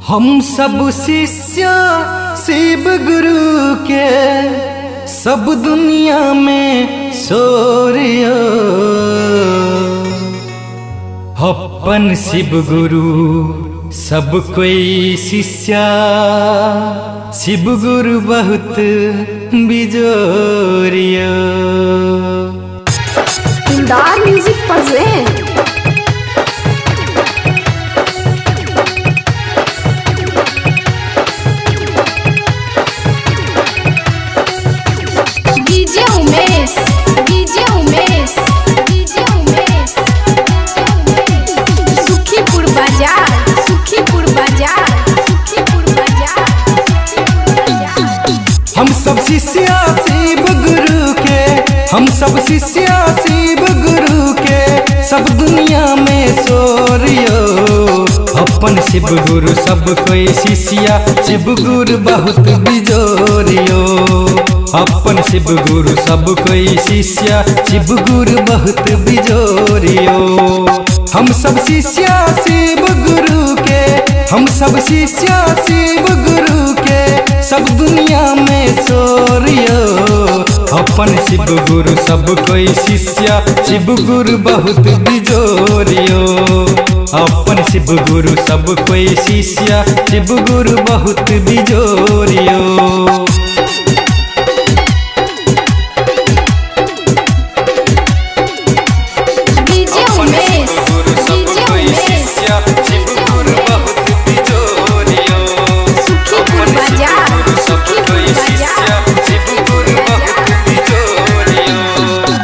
हम सब शिष्य शिव गुरु के, सब दुनिया में शौर्य अपन शिव गुरु सब कोई शिष्य। शिव गुरु बहुत बिजोरिया। दिलदार music present DJ Umesh, DJ Umesh, DJ Umesh, Sukhipur बाजार, सुखीपुर बाजार, सुखीपुर बाजार, सुखीपुर बाजार। हम सब शिष्य शिव गुरु के, हम सब शिष्य शिव गुरु के, सब दुनिया में शौर्य अपन शिव गुरु सब कोई शिष्य। शिव गुरु बहुत बिजोरियो अपन शिव गुरु सब कोई शिष्य। शिव गुरु बहुत बिजोरियो। हम सब शिष्य शिव गुरु के, हम सब शिष्य शिव गुरु के, सब दुनिया में शौर्य अपन शिव गुरु सब कोई शिष्य। शिव गुरु बहुत बिजोरियो अपन शिव गुरु सब कोई शिष्य। शिव गुरु बहुत बिजोरियो।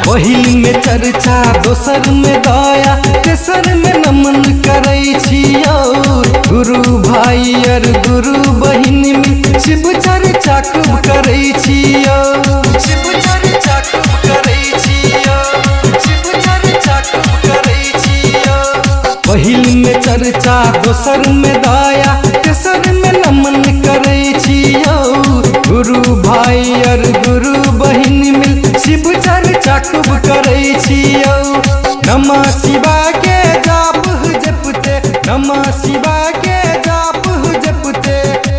पहिल में चर्चा दोसर में दया, तेसर में नमन करै छियो। गुरु भाई और गुरु बहिन में शिव चर्चा खूब करै छियो। शिव चर्चा खूब करै छियो, शिव चर्चा खूब करै छियो। पहिल में चर्चा दोसर में दया, तेसर में नमन करै छियो। गुरु भाई और गुरु बहिन मिल शिव चर्चा खूब करै छियो। नमः शिवाय के जाप जपते, नमः शिवाय के जाप जपते,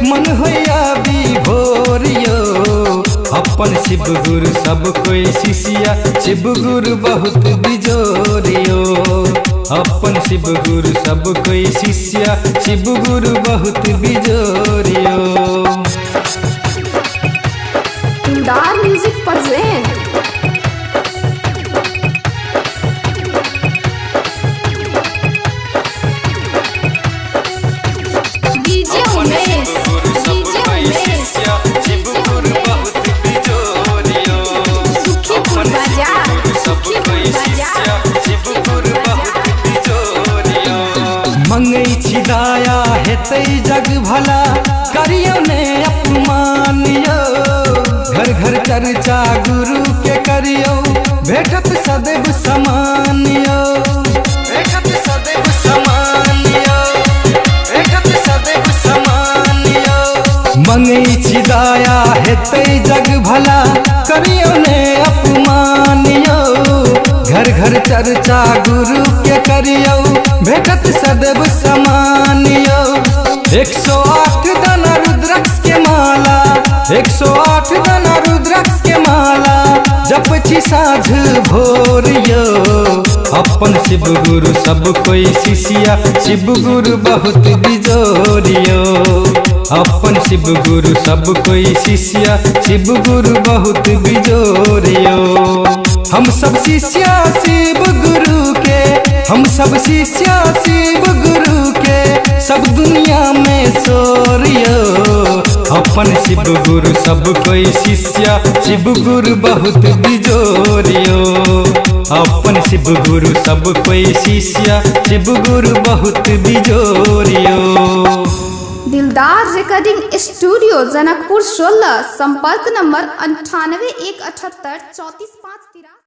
मन होया विभोरियो अपन शिव गुरु सब कोई शिष्य। शिव गुरु बहुत बिजोरियो अपन शिव गुरु सब कोई शिष्य। शिव गुरु बहुत बिजोरियो। दिलदार music present DJ Umesh, DJ Umesh, Sukhipur बाजार, सुखीपुर बाजार, सुखीपुर बाजार। मंगै छी दया हेतै जग भला, करियो ने अपमान यो। घर घर चर्चा गुरु के करियो, भेटत सदैव समान यो। भेटत सदैव समान यो, भेटत सदैव समान यो। मंगै छी दया हेतै जग भला, करियो ने अपमान यो। घर घर चर्चा गुरु के करियो, भेटत सदैव समान यो। 108 दाना रुद्राक्ष के माला, 108 दाना रुद्राक्ष के माला, जप छी साँझ भोर यो अपन शिव गुरु सब कोई शिष्य। शिव गुरु बहुत बिजोरियो अपन शिव गुरु सब कोई शिष्य। शिव गुरु बहुत बिजोरियो। हम सब शिष्य शिव गुरु के, हम सब शिष्य शिव गुरु के, सब दुनिया में शौर्य अपन शिव गुरु सब कोई शिष्य। शिव गुरु बहुत बिजोरियो अपन शिव गुरु सब कोई शिष्य। शिव गुरु बहुत बिजोरियो। दिलदार रिकॉर्डिंग स्टूडियो जनकपुर 16, संपर्क नंबर 98 178 34 5 13।